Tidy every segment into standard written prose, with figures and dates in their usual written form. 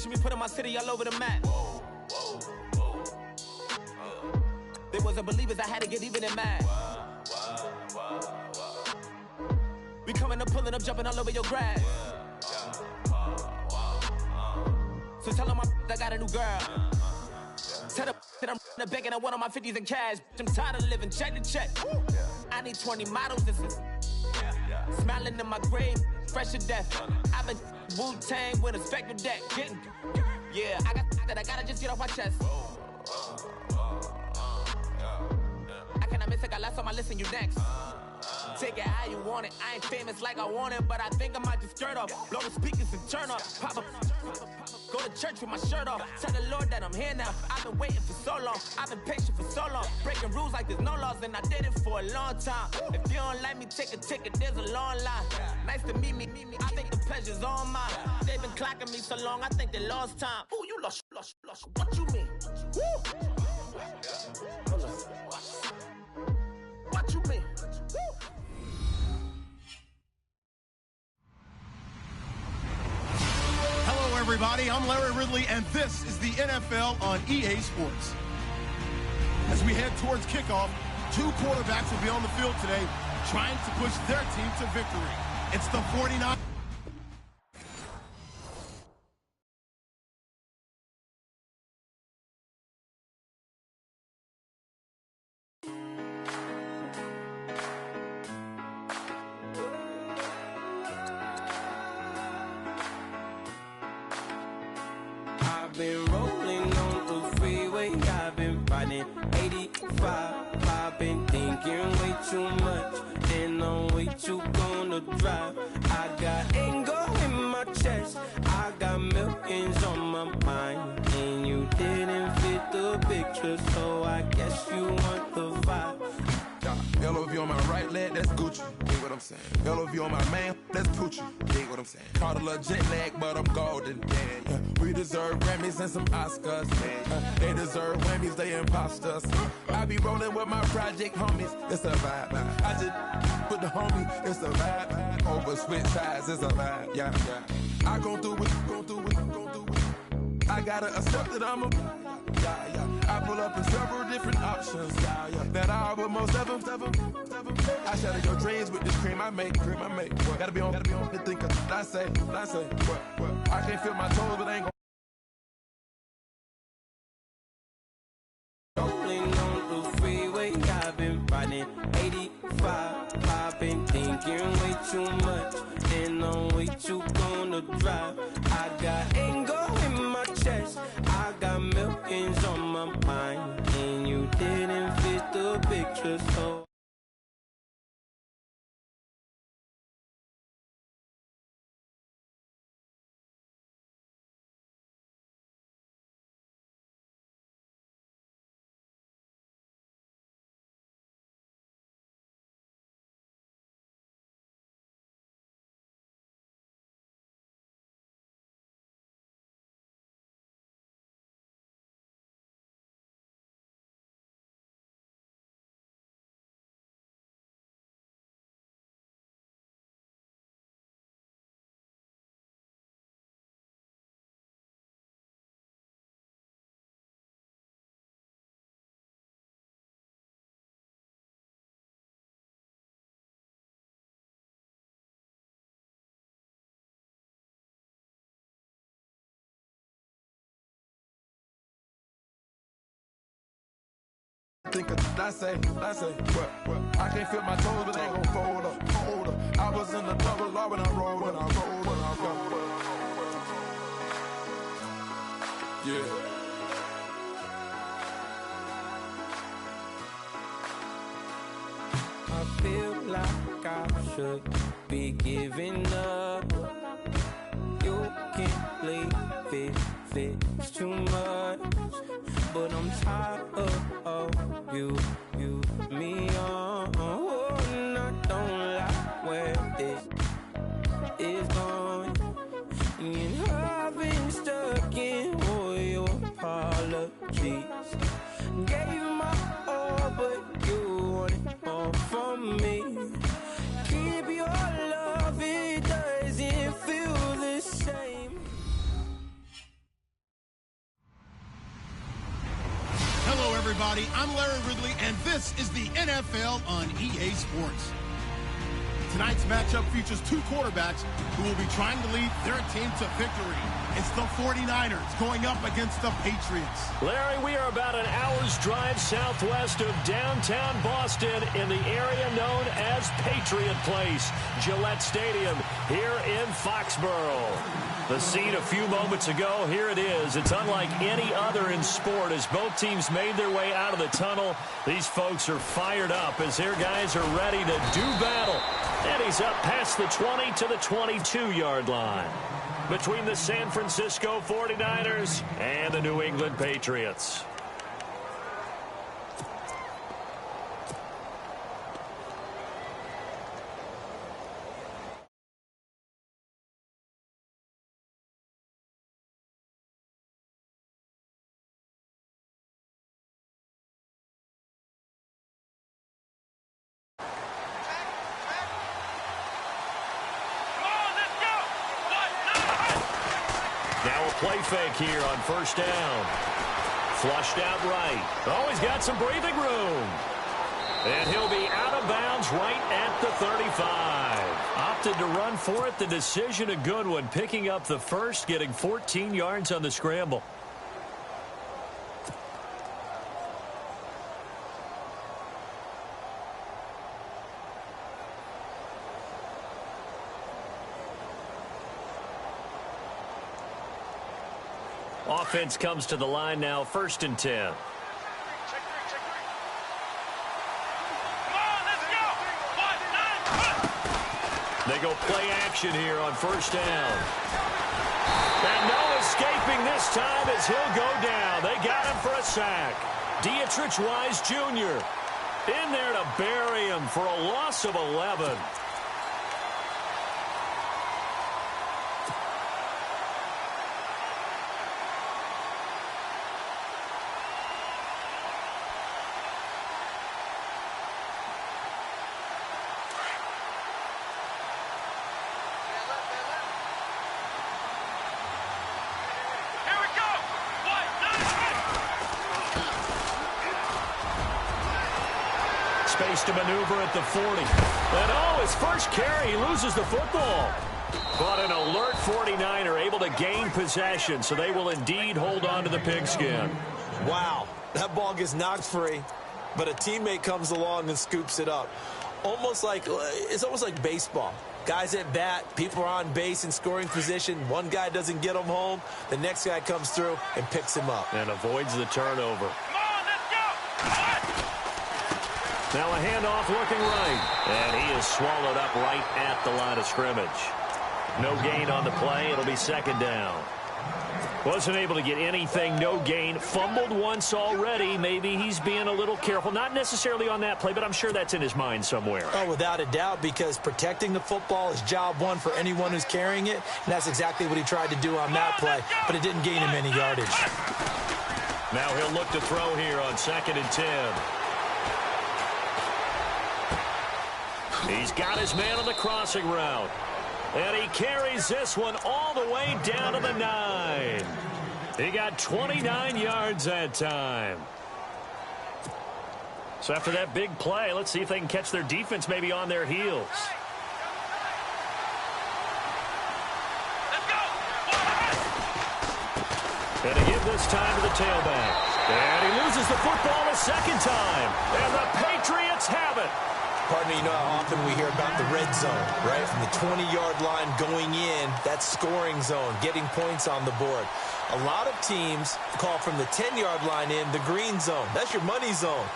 Picture me putting my city all over the map. They wasn't believers, I had to get even in mad. We coming up, pulling up, jumping all over your grass. So tell them I got a new girl. Tell them that I'm in the bank and I want all my 50s in cash. I'm tired of living check to check. I need 20 models. This is smiling in my grave, fresh to death. I've been Wu-Tang with a spectral deck. Yeah, I got that. I gotta just get off my chest. I cannot miss it. Got last on my list and you next. Take it how you want it. I ain't famous like I want it, but I think I might just skirt off. Blow the speakers and turn off. Pop up. Go to church with my shirt off. Tell the Lord that I'm here now. I've been waiting for so long. I've been patient for so long. Breaking rules like there's no laws, and I did it for a long time. If you don't like me, take a ticket. There's a long line. Nice to meet me. I think the pleasure's all mine. They've been clocking me so long, I think they lost time. Ooh, you lost. What you mean? Woo! What you mean? Hello, everybody. I'm Larry Ridley, and this is the NFL on EA Sports. As we head towards kickoff, two quarterbacks will be on the field today trying to push their team to victory. It's the 49ers. I've been rolling on the freeway, I've been riding 85. I've been thinking way too much, and I'm way too gonna drive. I got anger in my chest, I got millions on my mind, and you didn't fit the picture, so I guess you want the vibe. LOV on my right leg, that's Gucci. Dig what I'm saying? LOV on my man, that's Poochie. Dig what I'm saying? Caught a little jet lag, but I'm golden. Yeah. We deserve Grammys and some Oscars. They deserve Whammies, they imposters. I be rolling with my project homies. It's a vibe. I just put the homie. It's a vibe. Over switch sides, it's a vibe. Yeah. I gon' do it. I gotta accept that I'm a. I pull up in several different options. That I would most ever. I shatter your dreams with this cream I make. What? Gotta be on the thinker. I say. What? I can't feel my toes, but I ain't gon'. Rolling on the freeway, I've been riding 85. I've been thinking way too much, and I'm way too gonna drive. I got anger in my chest, I got millions on my mind, and you didn't fit the picture, so. Think I say, what? I can't feel my toes, but they gon' fold up. I was in the double law when I rolled. Yeah. I feel like I should be giving up. You can't leave it's too much. But I'm tired of you, me on. And I don't like where this is going. And I've been stuck in all your apologies. Gave my all, but you want it all from me. Keep your love, it doesn't feel the same. everybody. I'm Larry Ridley, and this is the NFL on EA Sports. Tonight's matchup features two quarterbacks who will be trying to lead their team to victory. It's the 49ers going up against the Patriots. Larry, we are about an hour's drive southwest of downtown Boston in the area known as Patriot Place, Gillette Stadium, here in Foxborough. The scene a few moments ago, here it is. It's unlike any other in sport as both teams made their way out of the tunnel. These folks are fired up as their guys are ready to do battle. And he's up past the 20 to the 22-yard line between the San Francisco 49ers and the New England Patriots. Now a play fake here on first down. Flushed out right. Oh, he's got some breathing room. And he'll be out of bounds right at the 35. Opted to run for it. The decision a good one. Picking up the first, getting 14 yards on the scramble. Offense comes to the line now, 1st and 10. They go play action here on first down. And no escaping this time as he'll go down. They got him for a sack. Dietrich Wise Jr. in there to bury him for a loss of 11. Space to maneuver at the 40. And oh, his first carry, he loses the football. But an alert 49er able to gain possession, so they will indeed hold on to the pigskin. Wow, that ball gets knocked free, but a teammate comes along and scoops it up. It's almost like baseball. Guys at bat, people are on base in scoring position. One guy doesn't get him home. The next guy comes through and picks him up. And avoids the turnover. Now a handoff looking right. And he is swallowed up right at the line of scrimmage. No gain on the play. It'll be 2nd down. Wasn't able to get anything. No gain. Fumbled once already. Maybe he's being a little careful. Not necessarily on that play, but I'm sure that's in his mind somewhere. Oh, without a doubt, because protecting the football is job one for anyone who's carrying it. And that's exactly what he tried to do on that play. But it didn't gain him any yardage. Now he'll look to throw here on 2nd and 10. He's got his man on the crossing route. And he carries this one all the way down to the 9. He got 29 yards that time. So after that big play, let's see if they can catch their defense maybe on their heels. And to give this time to the tailback. And he loses the football a 2nd time. And the Patriots have it. Pardon me, you know how often we hear about the red zone, right? From the 20-yard line going in, that's scoring zone, getting points on the board. A lot of teams call from the 10-yard line in the green zone. That's your money zone.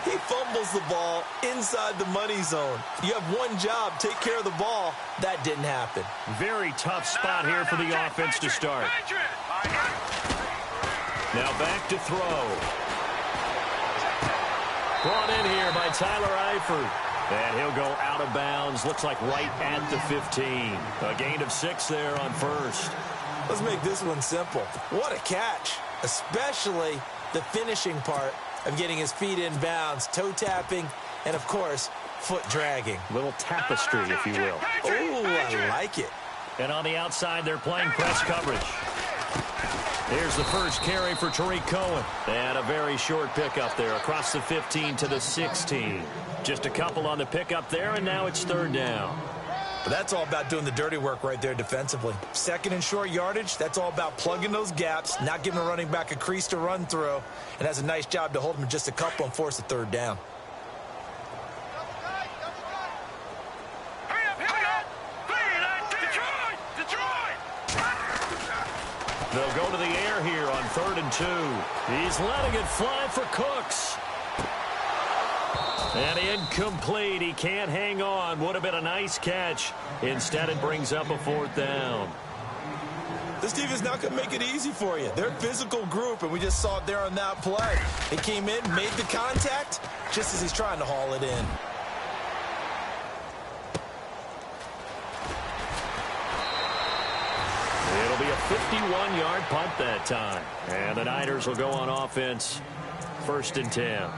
He fumbles the ball inside the money zone. You have one job, take care of the ball. That didn't happen. Very tough spot here for the offense to start. Now back to throw. Brought in here by Tyler Eifert. And he'll go out of bounds. Looks like right at the 15. A gain of 6 there on first. Let's make this one simple. What a catch, especially the finishing part of getting his feet in bounds, toe tapping, and, of course, foot dragging. Little tapestry, if you will. Oh, I like it. And on the outside, they're playing press coverage. Here's the first carry for Tariq Cohen. And a very short pickup there across the 15 to the 16. Just a couple on the pickup there, and now it's third down. But that's all about doing the dirty work right there defensively. Second and short yardage, that's all about plugging those gaps, not giving a running back a crease to run through, and has a nice job to hold him just a couple and force a third down. They'll go to the air here on 3rd and 2. He's letting it fly for Cooks. And incomplete. He can't hang on. Would have been a nice catch. Instead, it brings up a 4th down. This team is not going to make it easy for you. They're a physical group, and we just saw it there on that play. He came in, made the contact, just as he's trying to haul it in. It'll be a 51-yard punt that time. And the Niners will go on offense. 1st and 10.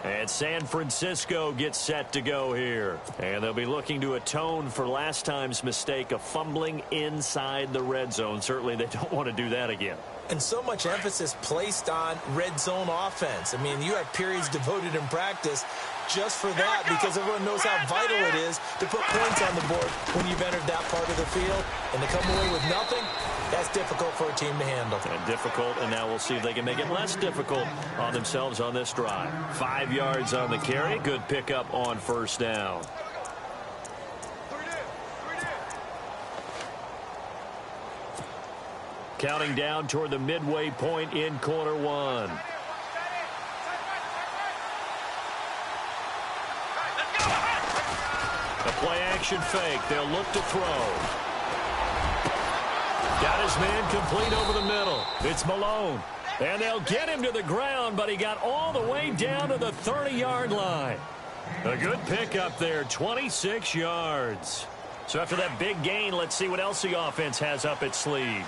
And San Francisco gets set to go here. And they'll be looking to atone for last time's mistake of fumbling inside the red zone. Certainly they don't want to do that again. And so much emphasis placed on red zone offense. I mean, you have periods devoted in practice just for that because everyone knows how vital it is to put points on the board when you've entered that part of the field. And to come away with nothing, that's difficult for a team to handle. And difficult, and now we'll see if they can make it less difficult on themselves on this drive. 5 yards on the carry. Good pickup on 1st down. Counting down toward the midway point in quarter 1. A play-action fake. They'll look to throw. Got his man complete over the middle. It's Malone. And they'll get him to the ground, but he got all the way down to the 30-yard line. A good pickup there, 26 yards. So after that big gain, let's see what else the offense has up its sleeve.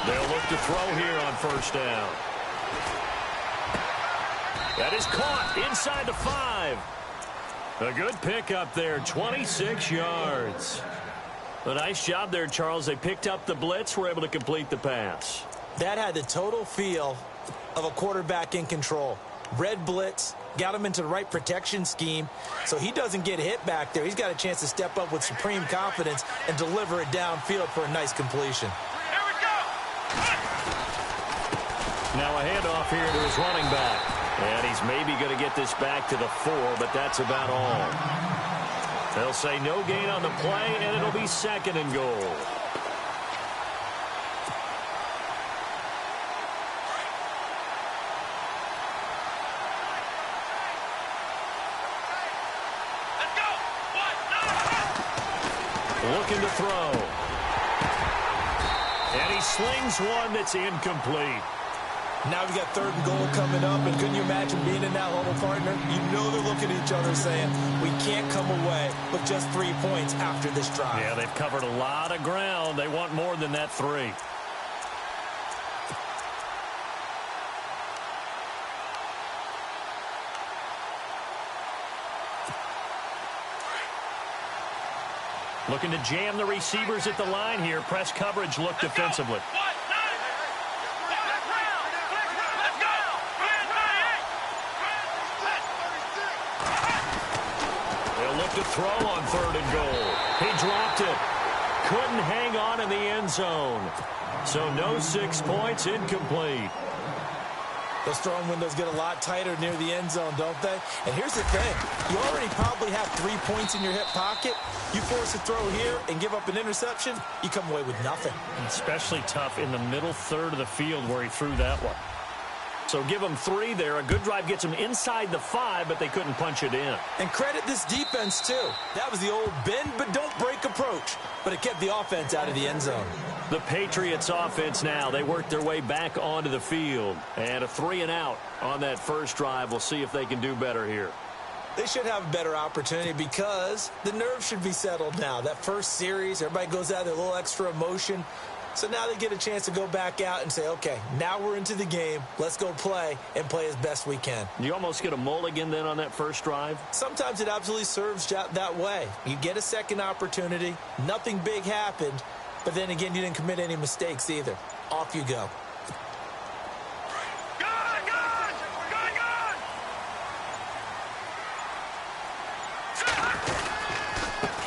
They'll look to throw here on 1st down. That is caught inside the 5. A good pickup there, 26 yards. A nice job there, Charles. They picked up the blitz, were able to complete the pass. That had the total feel of a quarterback in control. Red blitz, got him into the right protection scheme, so he doesn't get hit back there. He's got a chance to step up with supreme confidence and deliver it downfield for a nice completion. Now a handoff here to his running back. And he's maybe going to get this back to the 4, but that's about all. They'll say no gain on the play, and it'll be 2nd and goal. Looking to throw. And he slings one that's incomplete. Now we got 3rd and goal coming up, and couldn't you imagine being in that huddle, partner? You know they're looking at each other saying, we can't come away with just 3 points after this drive. Yeah, they've covered a lot of ground. They want more than that 3. Looking to jam the receivers at the line here. Press coverage look defensively. To throw on 3rd and goal. He dropped it. Couldn't hang on in the end zone. So no 6 points, incomplete. Those throwing windows get a lot tighter near the end zone, don't they? And here's the thing. You already probably have 3 points in your hip pocket. You force a throw here and give up an interception, you come away with nothing. Especially tough in the middle 3rd of the field where he threw that one. So give them 3 there. A good drive gets them inside the 5, but they couldn't punch it in. And credit this defense, too. That was the old bend but don't break approach. But it kept the offense out of the end zone. The Patriots offense now. They worked their way back onto the field. And a 3 and out on that first drive. We'll see if they can do better here. They should have a better opportunity because the nerves should be settled now. That first series, everybody goes out with a little extra emotion. So now they get a chance to go back out and say, okay, now we're into the game. Let's go play and play as best we can. You almost get a mulligan then on that first drive? Sometimes it absolutely serves that way. You get a second opportunity. Nothing big happened. But then again, you didn't commit any mistakes either. Off you go.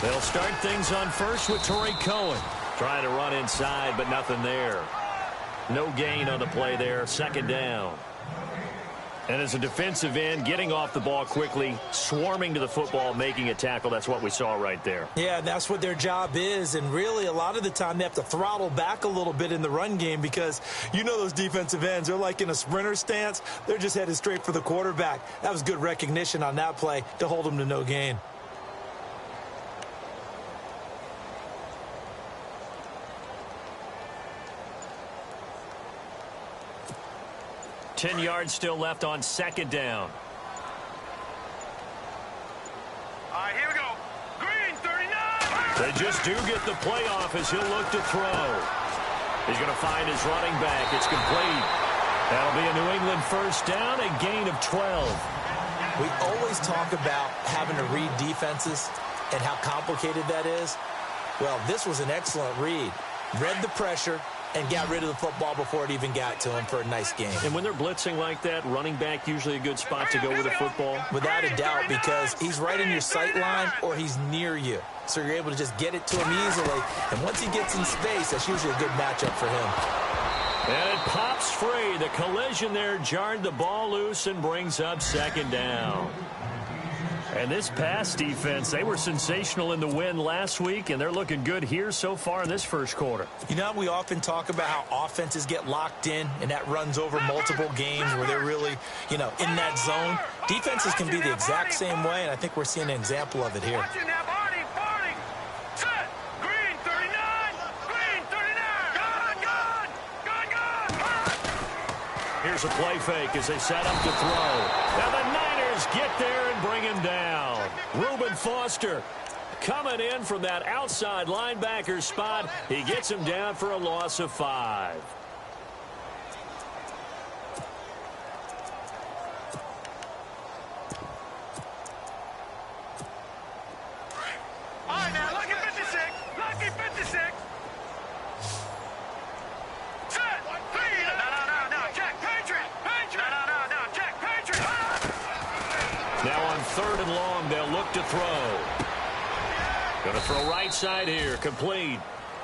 They'll start things on first with Torrey Cohen. Trying to run inside, but nothing there. No gain on the play there. Second down. And as a defensive end, getting off the ball quickly, swarming to the football, making a tackle. That's what we saw right there. Yeah, that's what their job is. And really, a lot of the time, they have to throttle back a little bit in the run game because you know those defensive ends, they're like in a sprinter stance. They're just headed straight for the quarterback. That was good recognition on that play to hold them to no gain. 10 yards still left on second down. All right, here we go. Green, 39. They just do get the playoff as he'll look to throw. He's going to find his running back. It's complete. That'll be a New England first down, a gain of 12. We always talk about having to read defenses and how complicated that is. Well, this was an excellent read. Read the pressure and got rid of the football before it even got to him for a nice game. And when they're blitzing like that, running back usually a good spot to go with the football? Without a doubt, because he's right in your sight line or he's near you. So you're able to just get it to him easily. And once he gets in space, that's usually a good matchup for him. And it pops free. The collision there jarred the ball loose and brings up second down. And this pass defense, they were sensational in the win last week, and they're looking good here so far in this first quarter. You know, we often talk about how offenses get locked in, and that runs over multiple games where they're really, you know, in that zone. Defenses can be the exact same way, and I think we're seeing an example of it here. Here's a play fake as they set up to throw. Now the Niners get there and bring him down. Reuben Foster coming in from that outside linebacker spot. He gets him down for a loss of 5. All right, now, lucky 56. Lucky 56. Now on 3rd and long, they'll look to throw. Going to throw right side here, complete.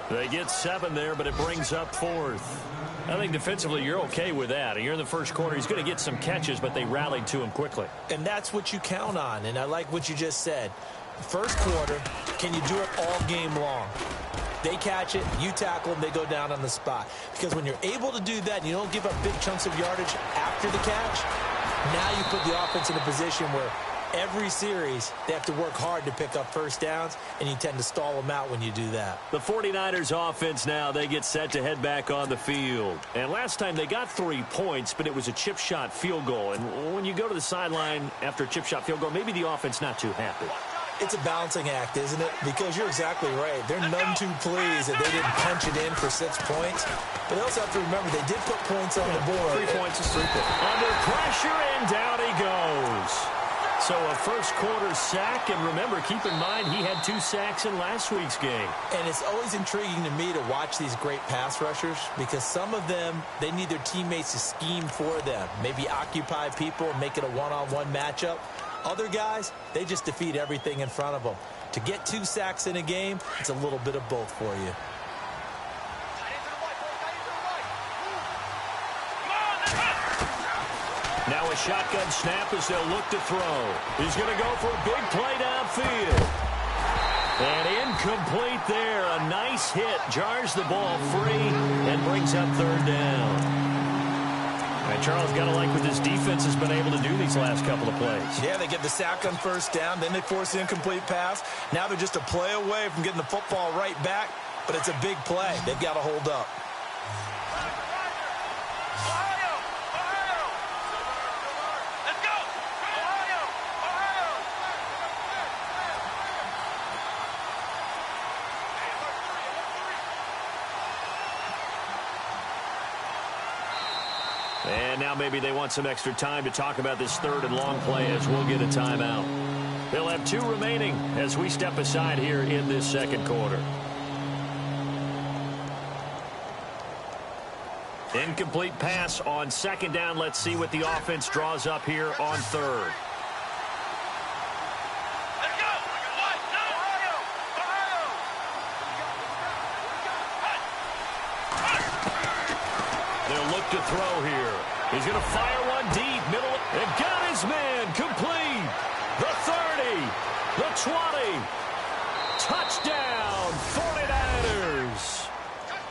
They get 7 there, but it brings up 4th. I think defensively you're okay with that. You're in the first quarter. He's going to get some catches, but they rallied to him quickly. And that's what you count on, and I like what you just said. First quarter, can you do it all game long? They catch it, you tackle them, they go down on the spot. Because when you're able to do that and you don't give up big chunks of yardage after the catch, now you put the offense in a position where every series they have to work hard to pick up first downs, and you tend to stall them out when you do that. The 49ers offense now, they get set to head back on the field. And last time they got 3 points, but it was a chip shot field goal. And when you go to the sideline after a chip shot field goal, maybe the offense not too happy. It's a balancing act, isn't it? Because you're exactly right. They're none too pleased that they didn't punch it in for 6 points. But they also have to remember they did put points on the board. 3 points is 3 points. Under pressure, and down he goes. So a first quarter sack, and remember, keep in mind, he had 2 sacks in last week's game. And it's always intriguing to me to watch these great pass rushers because some of them, they need their teammates to scheme for them. Maybe occupy people and make it a one-on-one matchup. Other guys, they just defeat everything in front of them. To get 2 sacks in a game, it's a little bit of both for you. Now a shotgun snap as they'll look to throw. He's going to go for a big play downfield. And incomplete there. A nice hit. Jars the ball free and brings up 3rd down. And Charles, got to like what this defense has been able to do these last couple of plays. Yeah, they get the sack on first down. Then they force the incomplete pass. Now they're just a play away from getting the football right back. But it's a big play. They've got to hold up. now maybe they want some extra time to talk about this third and long play as we'll get a timeout. They'll have 2 remaining as we step aside here in this second quarter. Incomplete pass on second down. Let's see what the offense draws up here on third. Let's go! They'll look to throw here. He's going to fire one deep, middle, and got his man complete. The 30, the 20, touchdown, 49ers.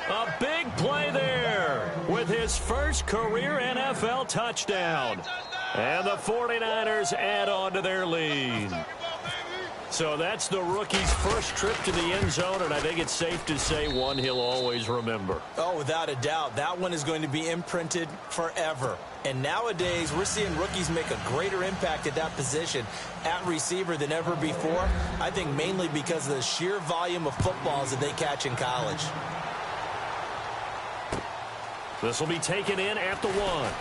A big play there with his first career NFL touchdown. And the 49ers add on to their lead. So that's the rookie's first trip to the end zone, and I think it's safe to say one he'll always remember. Oh, without a doubt. That one is going to be imprinted forever. And nowadays, we're seeing rookies make a greater impact at that position at receiver than ever before. I think mainly because of the sheer volume of footballs that they catch in college. This will be taken in at the 1.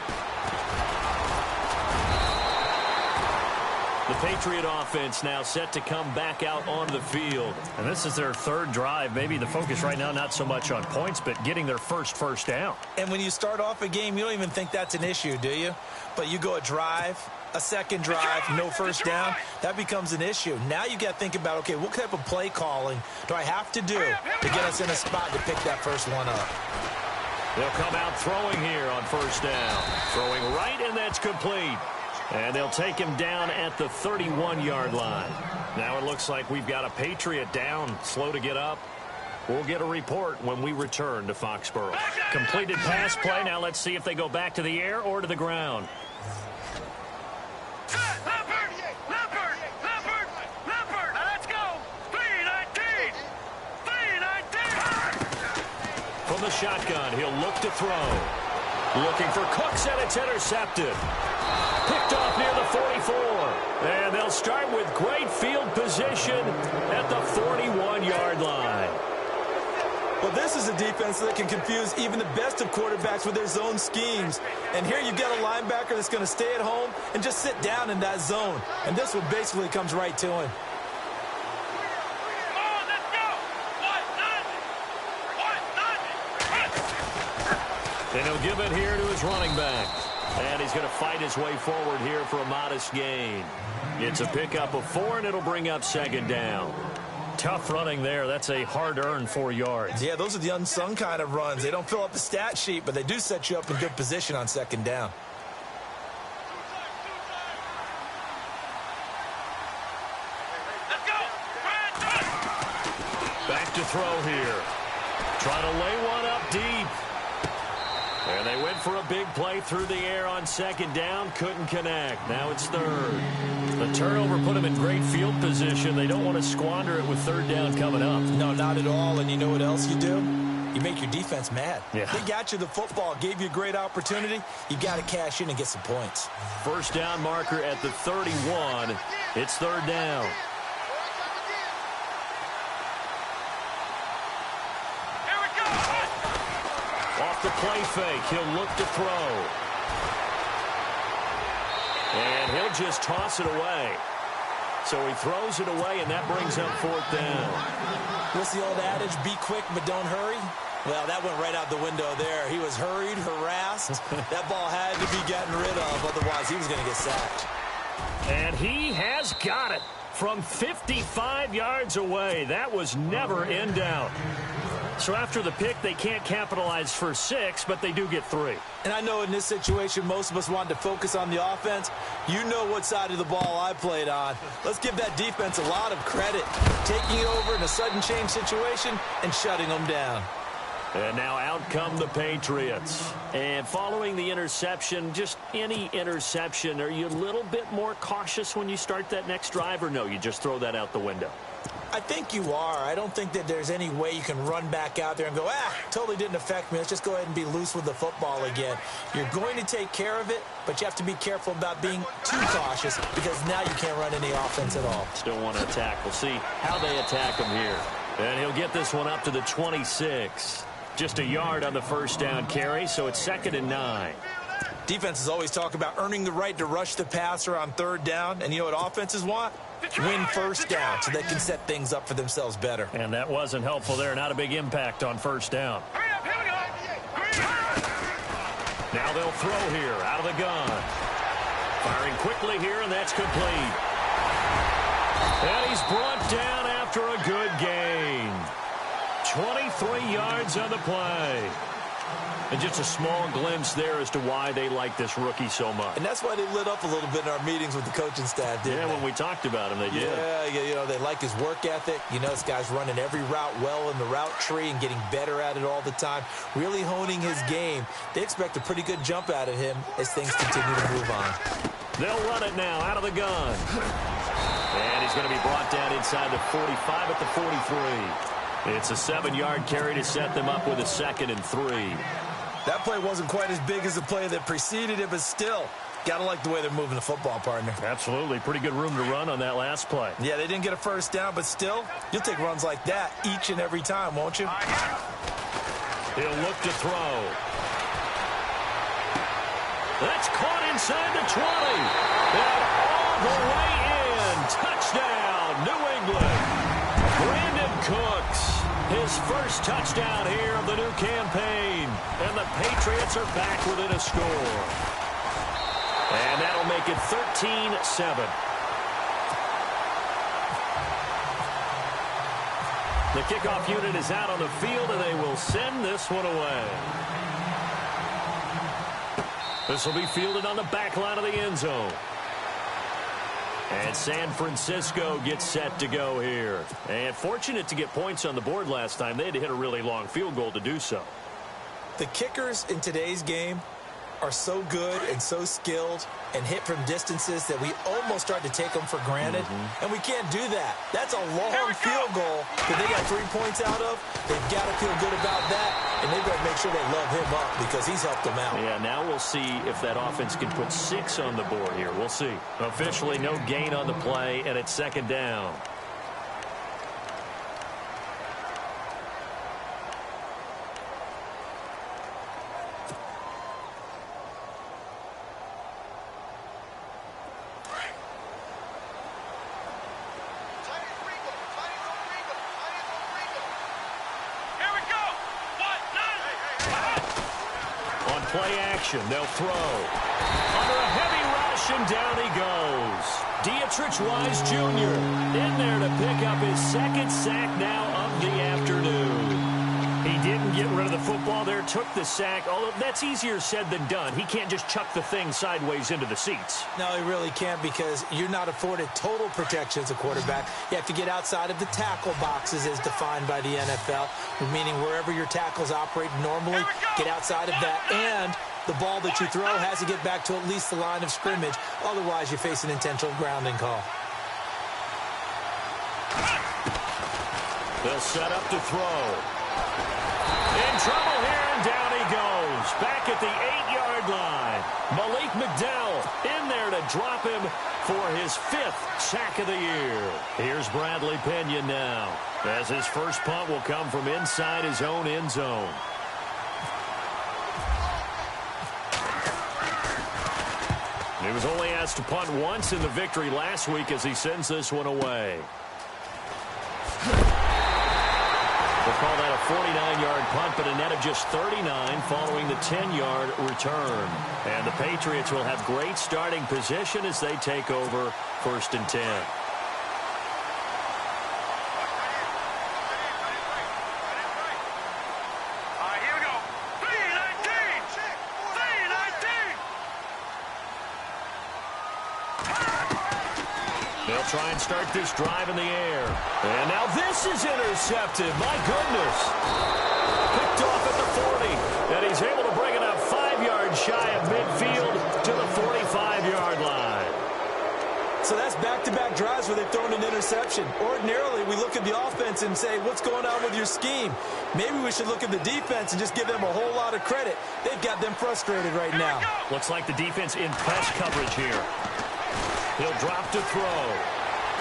The Patriot offense now set to come back out onto the field. And this is their third drive. Maybe the focus right now not so much on points, but getting their first down. And when you start off a game, you don't even think that's an issue, do you? But you go a drive, a second drive, no first down, that becomes an issue. Now you got to think about, okay, what type of play calling do I have to do to get us in a spot to pick that first one up? They'll come out throwing here on first down. Throwing right, and that's complete. And they'll take him down at the 31-yard line. Now it looks like we've got a Patriot down, slow to get up. We'll get a report when we return to Foxborough. Completed pass play. Now let's see if they go back to the air or to the ground. Leopard, let's go. 319. From the shotgun, he'll look to throw. Looking for Cooks, and it's intercepted. Picked off near the 44. And they'll start with great field position at the 41-yard line. Well, this is a defense that can confuse even the best of quarterbacks with their zone schemes. And here you've got a linebacker that's going to stay at home and just sit down in that zone. And this one basically comes right to him. And he'll give it here to his running back. And he's going to fight his way forward here for a modest gain. It's a pickup of 4, and it'll bring up second down. Tough running there. That's a hard-earned 4 yards. Yeah, those are the unsung kind of runs. They don't fill up the stat sheet, but they do set you up in good position on second down. Back to throw here. Trying to lay one up deep. And they went for a big play through the air on second down. Couldn't connect. Now it's third. The turnover put them in great field position. They don't want to squander it with third down coming up. No, not at all. And you know what else you do? You make your defense mad. Yeah. They got you the football, gave you a great opportunity. You got to cash in and get some points. First down marker at the 31. It's third down. Off the play fake, he'll look to throw. And he'll just toss it away. So he throws it away, and that brings up fourth down. What's the old adage? Be quick, but don't hurry. Well, that went right out the window there. He was hurried, harassed. That ball had to be gotten rid of, otherwise he was going to get sacked. And he has got it from 55 yards away. That was never in doubt. So after the pick, they can't capitalize for 6, but they do get 3. And I know in this situation, most of us wanted to focus on the offense. You know what side of the ball I played on. Let's give that defense a lot of credit. Taking it over in a sudden change situation and shutting them down. And now out come the Patriots. And following the interception, just any interception, are you a little bit more cautious when you start that next drive, or no, you just throw that out the window? I think you are. I don't think that there's any way you can run back out there and go, totally didn't affect me. Let's just go ahead and be loose with the football again. You're going to take care of it, but you have to be careful about being too cautious because now you can't run any offense at all. Still want to attack. We'll see how they attack him here. And he'll get this one up to the 26. Just a yard on the first down carry, so it's 2nd and 9. Defenses always talk about earning the right to rush the passer on third down. And you know what offenses want? Win first down so they can set things up for themselves better. And that wasn't helpful there. Not a big impact on first down. Now they'll throw here out of the gun. Firing quickly here, and that's complete. And he's brought down after a good gain. 23 yards on the play. And just a small glimpse there as to why they like this rookie so much. And that's why they lit up a little bit in our meetings with the coaching staff, didn't they? When we talked about him, they did. Yeah, you know, they like his work ethic. You know, this guy's running every route well in the route tree and getting better at it all the time, really honing his game. They expect a pretty good jump out of him as things continue to move on. They'll run it now out of the gun. And he's going to be brought down inside the 45 at the 43. It's a 7-yard carry to set them up with a 2nd and 3. That play wasn't quite as big as the play that preceded it, but still, got to like the way they're moving the football, partner. Absolutely. Pretty good room to run on that last play. Yeah, they didn't get a first down, but still, you'll take runs like that each and every time, won't you? He'll look to throw. That's caught inside the 20. And all the way in. Touchdown, New England. Brandon Cooks. His first touchdown here of the new campaign. And the Patriots are back within a score. And that'll make it 13-7. The kickoff unit is out on the field, and they will send this one away. This will be fielded on the back line of the end zone. And San Francisco gets set to go here. And fortunate to get points on the board last time. They had to hit a really long field goal to do so. The kickers in today's game are so good and so skilled and hit from distances that we almost start to take them for granted. And we can't do that. That's a long field goal that they got 3 points out of. They've got to feel good about that, and they've got to make sure they love him up because he's helped them out. Yeah, now we'll see if that offense can put 6 on the board here. We'll see. Officially no gain on the play, and it's 2nd down. Play action. They'll throw. Under a heavy rush, and down he goes. Dietrich Wise Jr. in there to pick up his 2nd sack now of the afternoon. He didn't get rid of the football there, took the sack, although that's easier said than done. He can't just chuck the thing sideways into the seats. No, he really can't because you're not afforded total protection as a quarterback. You have to get outside of the tackle boxes as defined by the NFL, meaning wherever your tackles operate normally, get outside of that. And the ball that you throw has to get back to at least the line of scrimmage. Otherwise, you face an intentional grounding call. They'll set up to throw. In trouble here, and down he goes. Back at the 8-yard line. Malik McDowell in there to drop him for his 5th sack of the year. Here's Bradley Pena now, as his first punt will come from inside his own end zone. He was only asked to punt once in the victory last week as he sends this one away. We'll call that a 49-yard punt, but a net of just 39 following the 10-yard return. And the Patriots will have great starting position as they take over 1st and 10. Here we go. 3-19. 3-19. They'll try and start this drive in the air. And now this is intercepted. My goodness. Picked off at the 40. And he's able to bring it up 5 yards shy of midfield to the 45-yard line. So that's back-to-back drives where they've thrown an interception. Ordinarily, we look at the offense and say, what's going on with your scheme? Maybe we should look at the defense and just give them a whole lot of credit. They've got them frustrated right now. Looks like the defense in press coverage here. He'll drop to throw.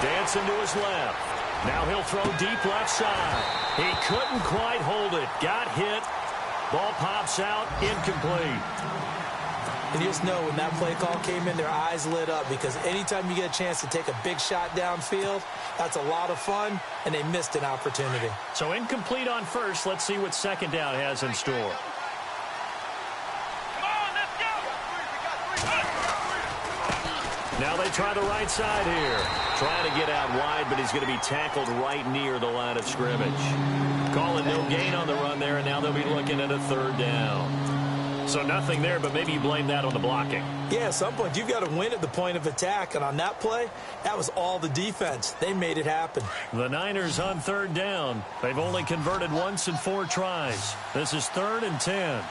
Dancing to his left. Now he'll throw deep left side. He couldn't quite hold it. Got hit. Ball pops out. Incomplete. And you just know when that play call came in, their eyes lit up, because anytime you get a chance to take a big shot downfield, that's a lot of fun, and they missed an opportunity. So incomplete on first. Let's see what second down has in store. Now they try the right side here. Trying to get out wide, but he's going to be tackled right near the line of scrimmage. Calling no gain on the run there, and now they'll be looking at a third down. So nothing there, but maybe you blame that on the blocking. Yeah, at some point you've got to win at the point of attack, and on that play, that was all the defense. They made it happen. The Niners on third down. They've only converted once in 4 tries. This is 3rd and 10.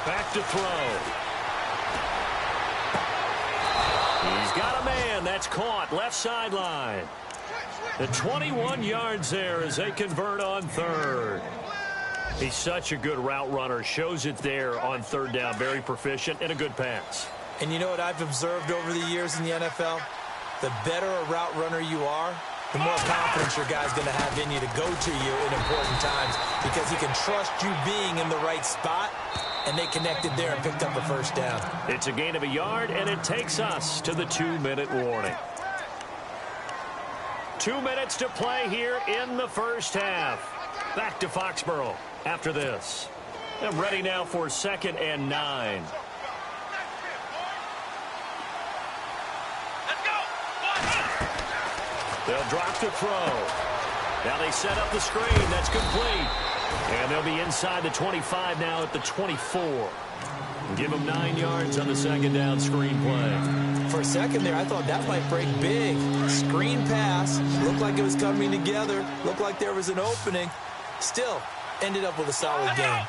Back to throw. He's got a man. That's caught. Left sideline. The 21 yards there as they convert on 3rd. He's such a good route runner. Shows it there on 3rd down. Very proficient and a good pass. And you know what I've observed over the years in the NFL? The better a route runner you are, the more confidence your guy's going to have in you to go to you in important times, because he can trust you being in the right spot, and they connected there and picked up a first down. It's a gain of a yard, and it takes us to the 2-minute warning. 2 minutes to play here in the first half. Back to Foxborough after this. They're ready now for 2nd and 9. They'll drop to throw. Now they set up the screen. That's complete. And they'll be inside the 25 now at the 24. Give them 9 yards on the 2nd down screen play. For a second there, I thought that might break big. Screen pass. Looked like it was coming together. Looked like there was an opening. Still, ended up with a solid game.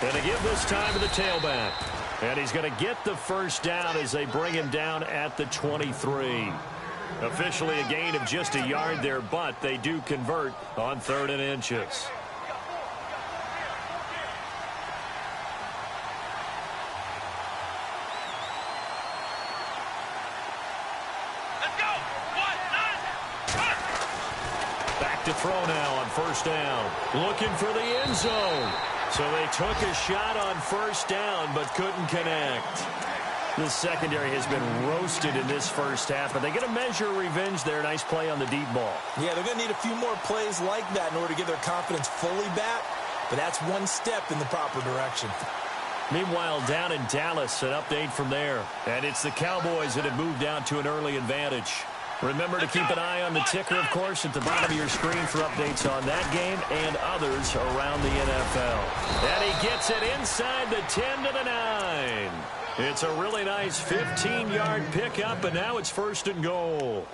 Going to give this time to the tailback. And he's going to get the first down as they bring him down at the 23. Officially a gain of just a yard there, but they do convert on 3rd and inches. Back to throw now on 1st down. Looking for the end zone. So they took a shot on 1st down, but couldn't connect. The secondary has been roasted in this first half, but they get a measure of revenge there. Nice play on the deep ball. Yeah, they're going to need a few more plays like that in order to get their confidence fully back, but that's one step in the proper direction. Meanwhile, down in Dallas, an update from there. And it's the Cowboys that have moved down to an early advantage. Remember to keep an eye on the ticker, of course, at the bottom of your screen for updates on that game and others around the NFL. And he gets it inside the 10 to the 9. It's a really nice 15-yard pickup, and now it's 1st and goal.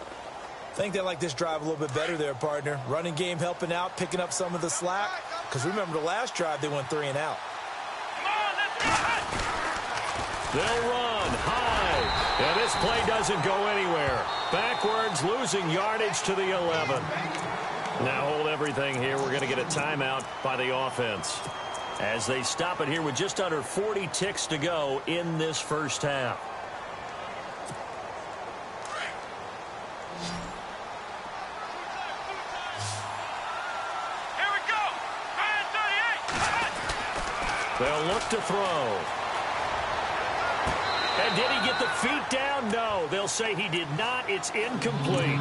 I think they like this drive a little bit better there, partner. Running game helping out, picking up some of the slack. Because remember, the last drive, they went 3 and out. They'll run high, and this play doesn't go anywhere. Backwards, losing yardage to the 11. Now hold everything here. We're going to get a timeout by the offense as they stop it here with just under 40 ticks to go in this first half. Here we go. They'll look to throw. And did he get the feet down? No. They'll say he did not. It's incomplete.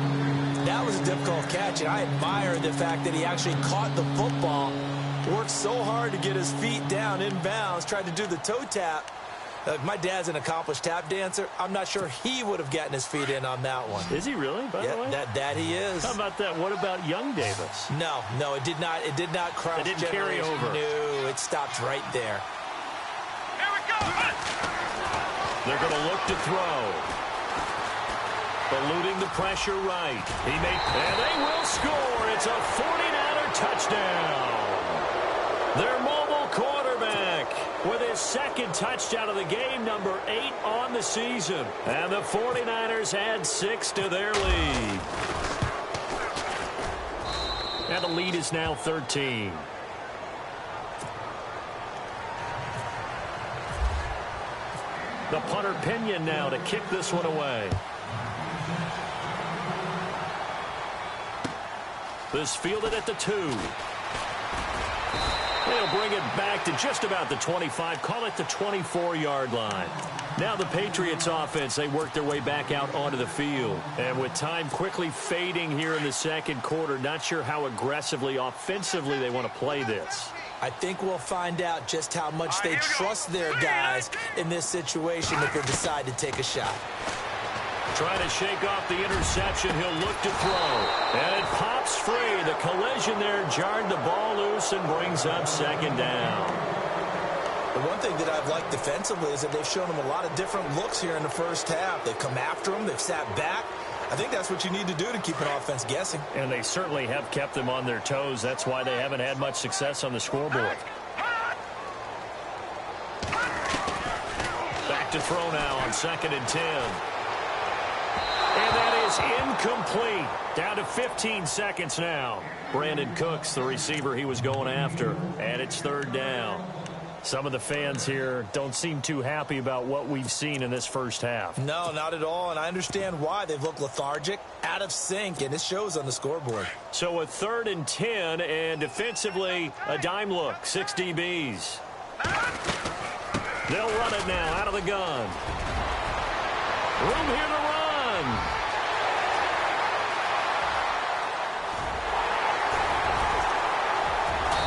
That was a difficult catch, and I admire the fact that he actually caught the football, worked so hard to get his feet down inbounds, tried to do the toe tap. My dad's an accomplished tap dancer. I'm not sure he would have gotten his feet in on that one. Is he really, by the way? That he is. How about that? What about young Davis? No, it did not. It did not cross. It didn't carry over. No, it stopped right there. Here we go. They're going to look to throw. Eluding the pressure right. And they will score. It's a 49er touchdown. Their mobile quarterback with his 2nd touchdown of the game, number 8 on the season. And the 49ers add 6 to their lead. And the lead is now 13. The punter Pinion now to kick this one away. This fielded at the 2. They'll bring it back to just about the 25. Call it the 24-yard line. Now the Patriots offense, they work their way back out onto the field. And with time quickly fading here in the second quarter, not sure how aggressively, offensively they want to play this. I think we'll find out just how much they trust their guys in this situation if they decide to take a shot. Trying to shake off the interception. He'll look to throw. And it pops free. The collision there jarred the ball loose and brings up second down. The one thing that I've liked defensively is that they've shown them a lot of different looks here in the first half. They've come after them. They've sat back. I think that's what you need to do to keep an offense guessing. And they certainly have kept them on their toes. That's why they haven't had much success on the scoreboard. Back to throw now on 2nd and 10. And that is incomplete. Down to 15 seconds now. Brandon Cooks, the receiver he was going after. And it's 3rd down. Some of the fans here don't seem too happy about what we've seen in this first half. No, not at all, and I understand why. They've looked lethargic, out of sync, and it shows on the scoreboard. So a 3rd and 10, and defensively, a dime look, 6 DBs. They'll run it now out of the gun. Room here to run.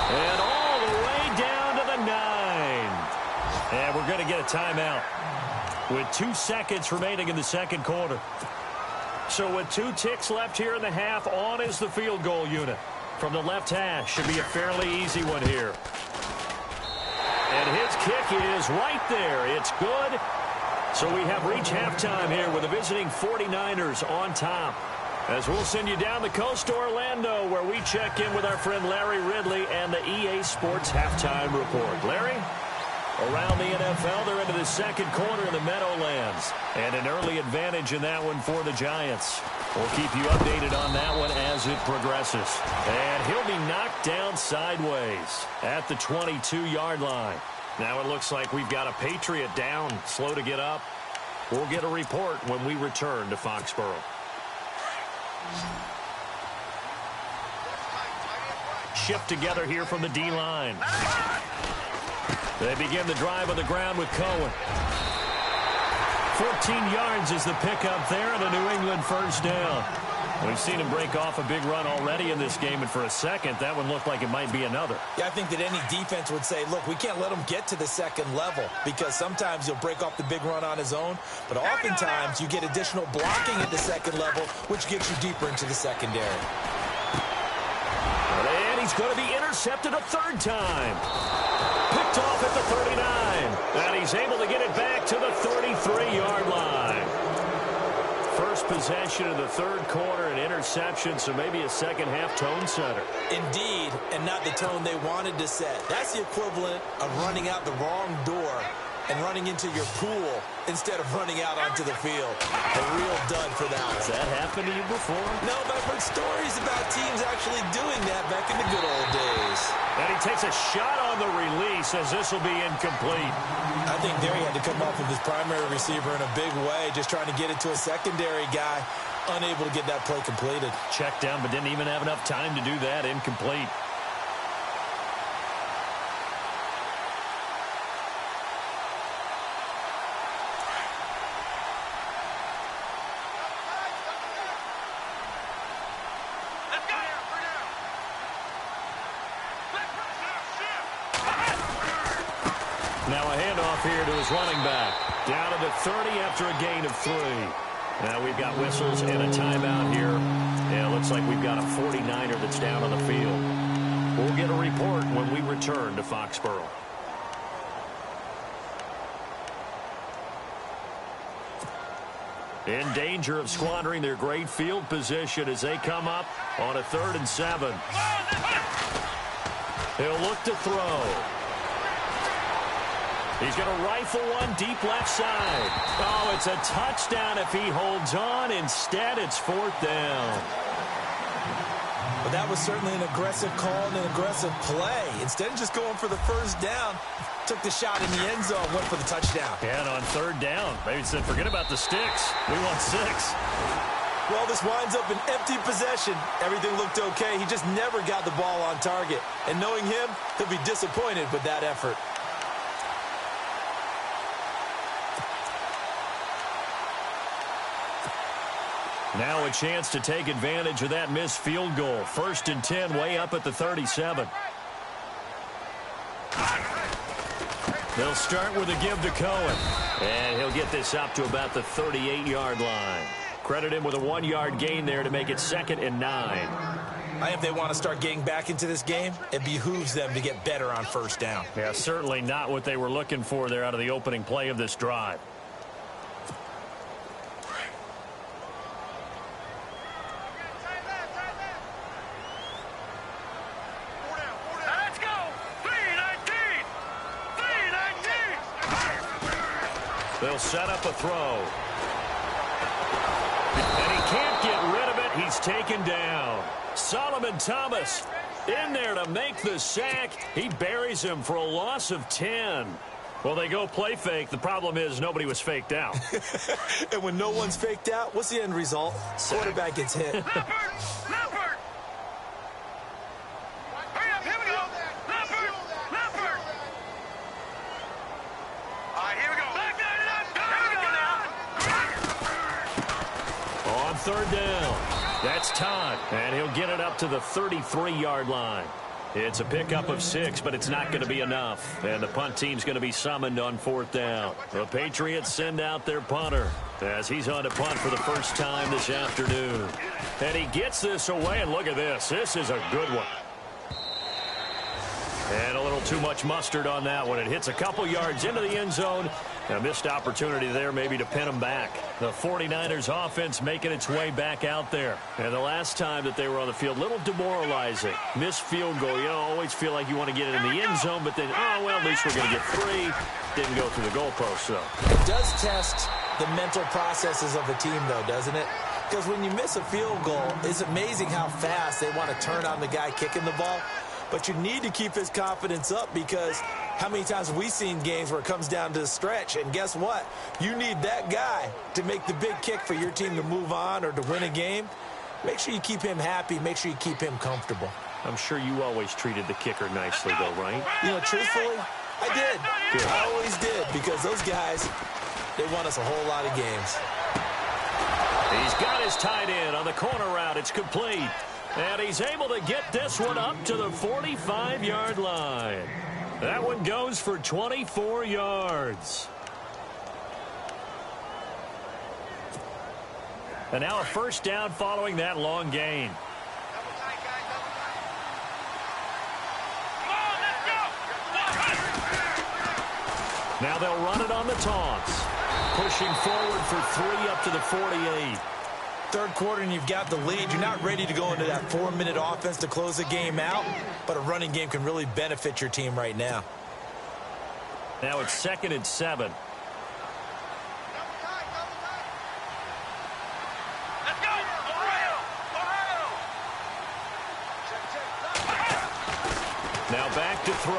And all the way down to the 9. And we're going to get a timeout with 2 seconds remaining in the second quarter. So with 2 ticks left here in the half, on is the field goal unit. From the left hash, should be a fairly easy one here. And his kick is right there. It's good. So we have reached halftime here with the visiting 49ers on top. As we'll send you down the coast to Orlando, where we check in with our friend Larry Ridley and the EA Sports Halftime Report. Larry? Around the NFL, they're into the second quarter in the Meadowlands. And an early advantage in that one for the Giants. We'll keep you updated on that one as it progresses. And he'll be knocked down sideways at the 22-yard line. Now it looks like we've got a Patriot down, slow to get up. We'll get a report when we return to Foxborough. Shift together here from the D-line. They begin the drive on the ground with Cohen. 14 yards is the pickup there and a New England first down. We've seen him break off a big run already in this game, and for a second, that one looked like it might be another. Yeah, I think that any defense would say, look, we can't let him get to the second level, because sometimes he'll break off the big run on his own, but oftentimes you get additional blocking at the second level, which gets you deeper into the secondary. And he's going to be intercepted a 3rd time. Picked off at the 39. And he's able to get it back to the 33-yard line. First possession of the third quarter, an interception, so maybe a second-half tone setter. Indeed, and not the tone they wanted to set. That's the equivalent of running out the wrong door and running into your pool instead of running out onto the field. A real dud for that one. Has that happened to you before? No, but I've heard stories about teams actually doing that back in the good old days. And he takes a shot on the release as this will be incomplete. I think there he had to come off of his primary receiver in a big way, just trying to get it to a secondary guy, unable to get that play completed. Checked down, but didn't even have enough time to do that. Incomplete. Now a handoff here to his running back. Down to the 30 after a gain of 3. Now we've got whistles and a timeout here. Yeah, it looks like we've got a 49er that's down on the field. We'll get a report when we return to Foxborough. In danger of squandering their great field position as they come up on a 3rd and 7. He'll look to throw. He's going to rifle one deep left side. Oh, it's a touchdown if he holds on. Instead, it's 4th down. But that was certainly an aggressive call and an aggressive play. Instead of just going for the first down, took the shot in the end zone, went for the touchdown. And on third down, they said, forget about the sticks. We want 6. Well, this winds up an empty possession. Everything looked okay. He just never got the ball on target. And knowing him, he'll be disappointed with that effort. Now a chance to take advantage of that missed field goal. 1st and 10, way up at the 37. They'll start with a give to Cohen. And he'll get this up to about the 38-yard line. Credit him with a 1-yard gain there to make it 2nd and 9. If they want to start getting back into this game, it behooves them to get better on first down. Yeah, certainly not what they were looking for there out of the opening play of this drive. They'll set up a throw. And he can't get rid of it. He's taken down. Solomon Thomas in there to make the sack. He buries him for a loss of 10. Well, they go play fake. The problem is nobody was faked out. And when no one's faked out, what's the end result? Quarterback gets hit. Leopard! Hurry up, here we go! Leopard! All right, here we go. On third down, that's Todd, and he'll get it up to the 33-yard line. It's a pickup of 6, but it's not going to be enough, and the punt team's going to be summoned on 4th down. The Patriots send out their punter as he's on to punt for the first time this afternoon. And he gets this away, and look at this. This is a good one. And a little too much mustard on that one. It hits a couple yards into the end zone. A missed opportunity there maybe to pin them back. The 49ers offense making its way back out there. And the last time that they were on the field, a little demoralizing. Missed field goal. You always feel like you want to get it in the end zone, but then, oh, well, at least we're going to get 3. Didn't go through the goalpost, though. It does test the mental processes of a team, though, doesn't it? Because when you miss a field goal, it's amazing how fast they want to turn on the guy kicking the ball. But you need to keep his confidence up, because how many times have we seen games where it comes down to the stretch? And guess what? You need that guy to make the big kick for your team to move on or to win a game. Make sure you keep him happy. Make sure you keep him comfortable. I'm sure you always treated the kicker nicely, though, right? You know, truthfully, I did. Good. I always did, because those guys, they won us a whole lot of games. He's got his tight end on the corner route. It's complete. And he's able to get this one up to the 45-yard line. That one goes for 24 yards. And now a first down following that long gain. Now they'll run it on the taunts. Pushing forward for 3 up to the 48. Third quarter and you've got the lead. You're not ready to go into that 4-minute offense to close the game out, but a running game can really benefit your team right now. Now it's 2nd and 7. Let's go! Ohio! Now back to throw.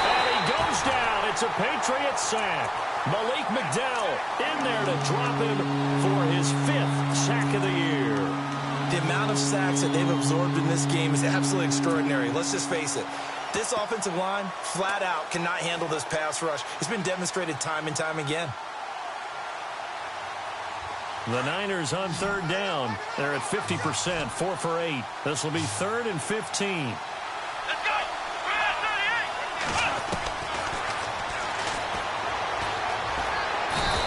And he goes down. It's a Patriot sack. Malik McDowell in there to drop him for his 5th sack of the year. The amount of sacks that they've absorbed in this game is absolutely extraordinary. Let's just face it. This offensive line, flat out, cannot handle this pass rush. It's been demonstrated time and time again. The Niners on third down. They're at 50%, 4 for 8. This will be 3rd and 15. Let's go! We're at 38!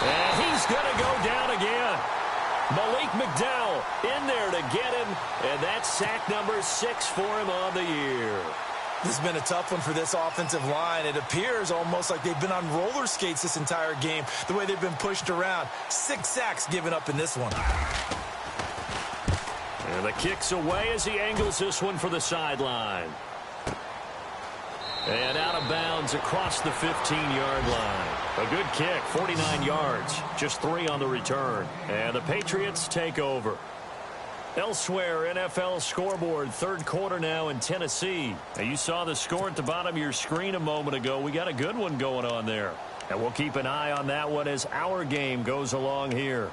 And he's going to go down again. Malik McDowell in there to get him, and that's sack number 6 for him on the year. This has been a tough one for this offensive line. It appears almost like they've been on roller skates this entire game, the way they've been pushed around. 6 sacks given up in this one. And the kick's away as he angles this one for the sideline. And out of bounds across the 15-yard line. A good kick, 49 yards, just 3 on the return. And the Patriots take over. Elsewhere, NFL scoreboard, third quarter now in Tennessee. Now, you saw the score at the bottom of your screen a moment ago. We got a good one going on there. And we'll keep an eye on that one as our game goes along here.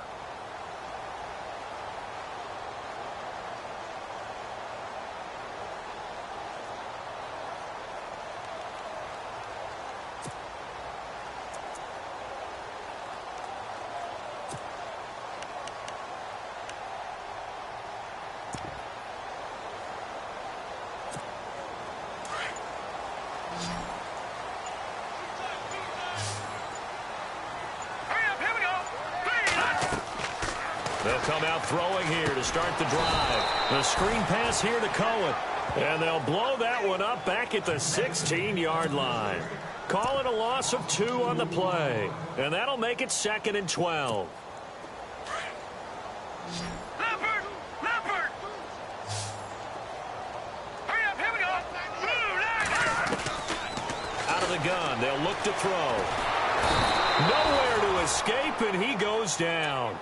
They'll come out throwing here to start the drive. The screen pass here to Cohen. And they'll blow that one up back at the 16-yard line. Call it a loss of 2 on the play. And that'll make it 2nd and 12. Leopard! Hurry up, here we go! Out of the gun, they'll look to throw. Nowhere to escape, and he goes down.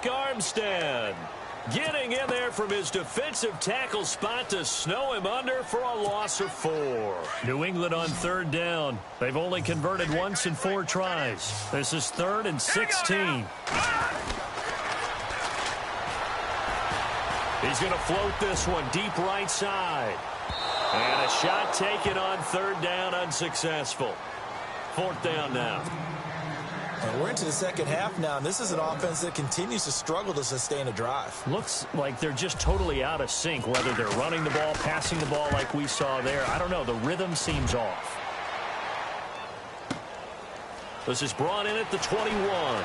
Armstead getting in there from his defensive tackle spot to snow him under for a loss of 4. New England on third down. They've only converted once in 4 tries. This is 3rd and 16. He's going to float this one deep right side. And a shot taken on third down, unsuccessful. 4th down now. And we're into the second half now, and this is an offense that continues to struggle to sustain a drive. Looks like they're just totally out of sync, whether they're running the ball, passing the ball like we saw there. I don't know. The rhythm seems off. This is brought in at the 21.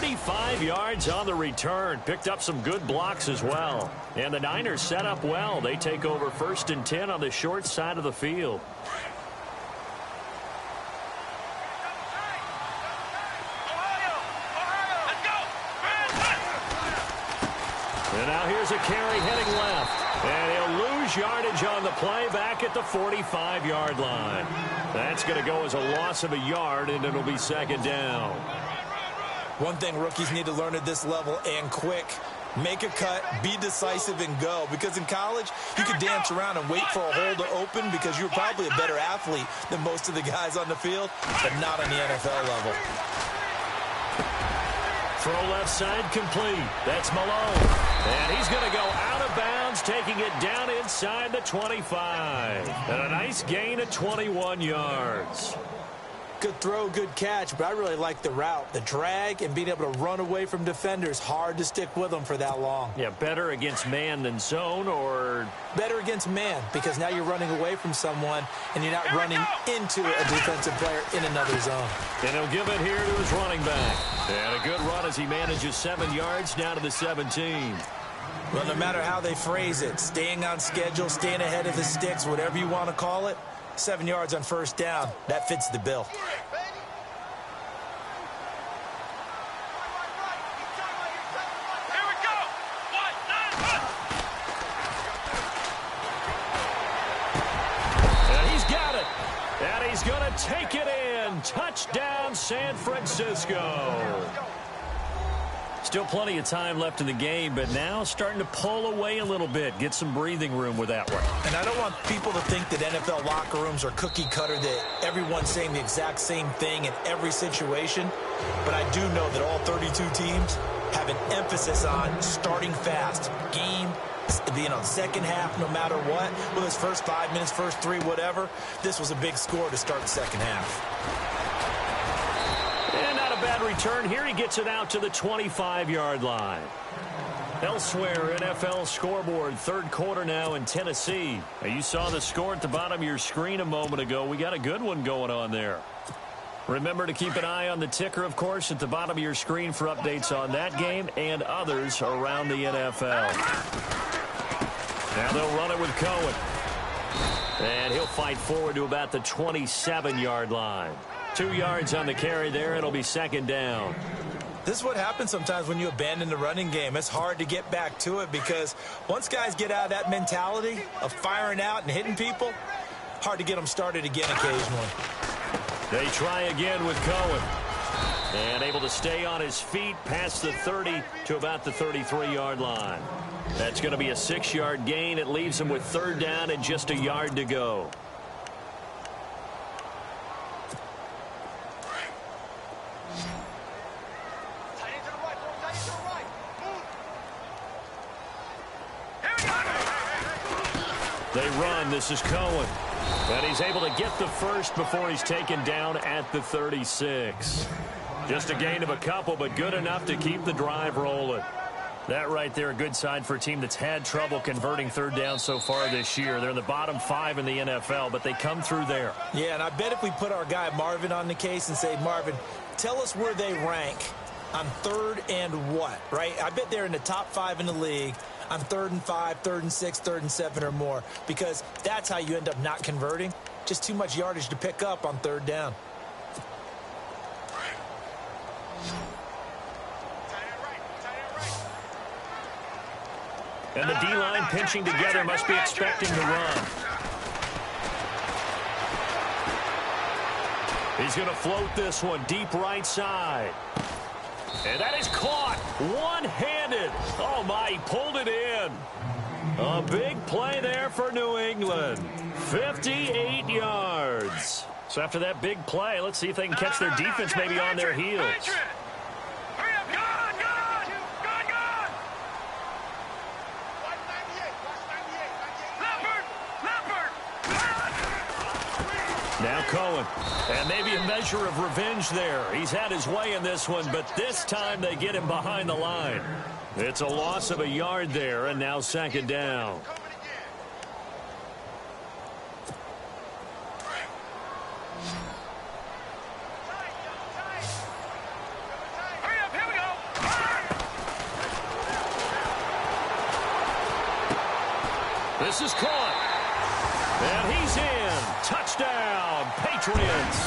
35 yards on the return. Picked up some good blocks as well. And the Niners set up well. They take over 1st and 10 on the short side of the field. And now here's a carry heading left. And he'll lose yardage on the play back at the 45-yard line. That's going to go as a loss of a yard, and it'll be 2nd down. One thing rookies need to learn at this level, and quick, make a cut, be decisive, and go. Because in college, you could dance around and wait for a hole to open because you're probably a better athlete than most of the guys on the field, but not on the NFL level. Throw left side complete. That's Malone. And he's going to go out of bounds, taking it down inside the 25. And a nice gain of 21 yards. Good throw, good catch, but I really like the route. The drag and being able to run away from defenders, hard to stick with them for that long. Yeah, better against man than zone, or? Better against man, because now you're running away from someone and you're not running into a defensive player in another zone. And he'll give it here to his running back. And a good run as he manages 7 yards down to the 17. Well, no matter how they phrase it, staying on schedule, staying ahead of the sticks, whatever you want to call it, 7 yards on 1st down, that fits the bill. And he's got it. And he's going to take it in. Touchdown, San Francisco. Still plenty of time left in the game, but now starting to pull away a little bit. Get some breathing room with that one. And I don't want people to think that NFL locker rooms are cookie cutter, that everyone's saying the exact same thing in every situation. But I do know that all 32 teams have an emphasis on starting fast. Game, second half, no matter what. Whether it's first 5 minutes, first 3, whatever. This was a big score to start the second half. Bad return here. He gets it out to the 25-yard line. Elsewhere, NFL scoreboard, third quarter now in Tennessee. Now, you saw the score at the bottom of your screen a moment ago. We got a good one going on there. Remember to keep an eye on the ticker, of course, at the bottom of your screen for updates on that game and others around the NFL. Now they'll run it with Cohen. And he'll fight forward to about the 27-yard line. 2 yards on the carry there. It'll be 2nd down. This is what happens sometimes when you abandon the running game. It's hard to get back to it because once guys get out of that mentality of firing out and hitting people, hard to get them started again occasionally. They try again with Cohen. And able to stay on his feet past the 30 to about the 33-yard line. That's going to be a 6-yard gain. It leaves him with third down and just a yard to go. They run. This is Cohen. And he's able to get the first before he's taken down at the 36. Just a gain of a couple, but good enough to keep the drive rolling. That right there, a good sign for a team that's had trouble converting third down so far this year. They're in the bottom 5 in the NFL, but they come through there. Yeah, and I bet if we put our guy Marvin on the case and say, Marvin, tell us where they rank on third and what, right? I bet they're in the top 5 in the league on 3rd and 5, 3rd and 6, 3rd and 7 or more, because that's how you end up not converting. Just too much yardage to pick up on third down. And the D-line pinching together, must be expecting to run. He's going to float this one deep right side. And that is caught one-handed. Oh, my, he pulled it in. A big play there for New England. 58 yards. So after that big play, let's see if they can catch their defense maybe on their heels. Now Cohen, and maybe a measure of revenge there. He's had his way in this one, but this time they get him behind the line. It's a loss of a yard there, and now second down. This is caught. And he's in. Touchdown, Patriots.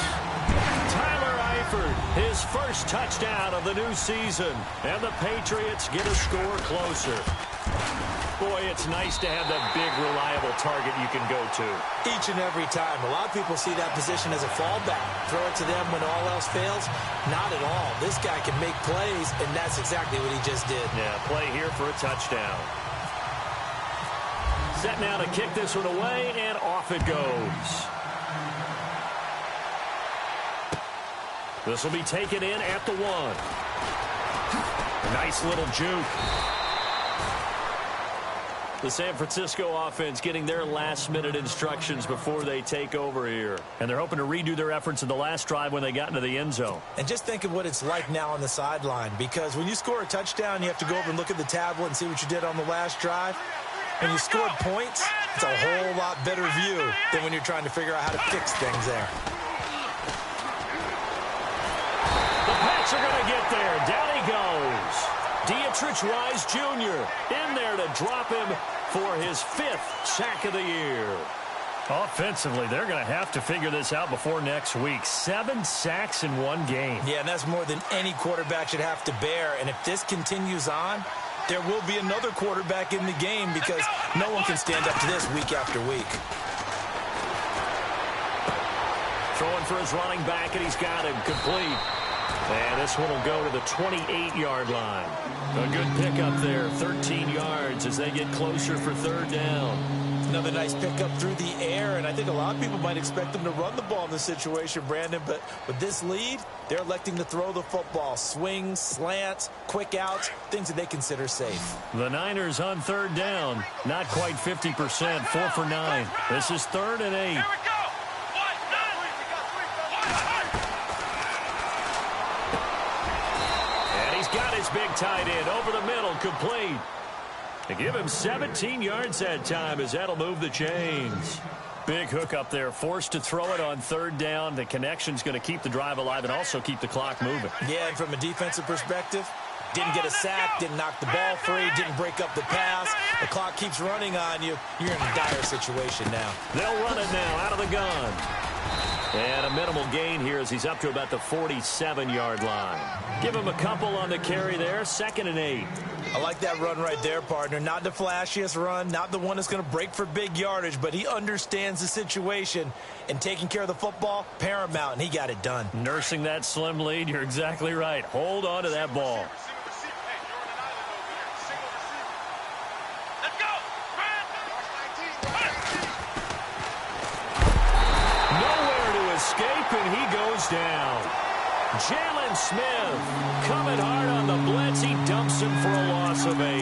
Tyler Eifert, his first touchdown of the new season. And the Patriots get a score closer. Boy, it's nice to have that big, reliable target you can go to. Each and every time. A lot of people see that position as a fallback. Throw it to them when all else fails. Not at all. This guy can make plays, and that's exactly what he just did. Yeah, play here for a touchdown. Set now to kick this one away, and off it goes. This will be taken in at the 1. Nice little juke. The San Francisco offense getting their last-minute instructions before they take over here. And they're hoping to redo their efforts in the last drive when they got into the end zone. And just think of what it's like now on the sideline, because when you score a touchdown, you have to go over and look at the tablet and see what you did on the last drive. When you scored points, it's a whole lot better view than when you're trying to figure out how to fix things there. The Pats are going to get there. Down he goes. Dietrich Wise Jr. in there to drop him for his 5th sack of the year. Offensively, they're going to have to figure this out before next week. 7 sacks in one game. Yeah, and that's more than any quarterback should have to bear. And if this continues on, there will be another quarterback in the game because no one can stand up to this week after week. Throwing for his running back, and he's got him complete. And this one will go to the 28-yard line. A good pickup there, 13 yards as they get closer for third down. Another nice pickup through the air, and I think a lot of people might expect them to run the ball in this situation, Brandon, but with this lead, they're electing to throw the football. Swings, slants, quick outs, things that they consider safe. The Niners on third down, not quite 50%, 4 for 9. This is 3rd and 8. Here we go. And he's got his big tight end over the middle, complete. To give him 17 yards that time as that'll move the chains. Big hook up there, forced to throw it on third down. The connection's going to keep the drive alive and also keep the clock moving. Yeah, and from a defensive perspective, didn't get a sack, didn't knock the ball free, didn't break up the pass. The clock keeps running on you. You're in a dire situation now. They'll run it now out of the gun. And a minimal gain here as he's up to about the 47-yard line. Give him a couple on the carry there. 2nd and 8. I like that run right there, partner. Not the flashiest run, not the one that's going to break for big yardage, but he understands the situation, and taking care of the football, paramount, and he got it done. Nursing that slim lead, you're exactly right. Hold on to that ball. Nowhere to escape, and he goes down. Jalen Smith coming hard on the blitz. He dumps him for a loss of 8.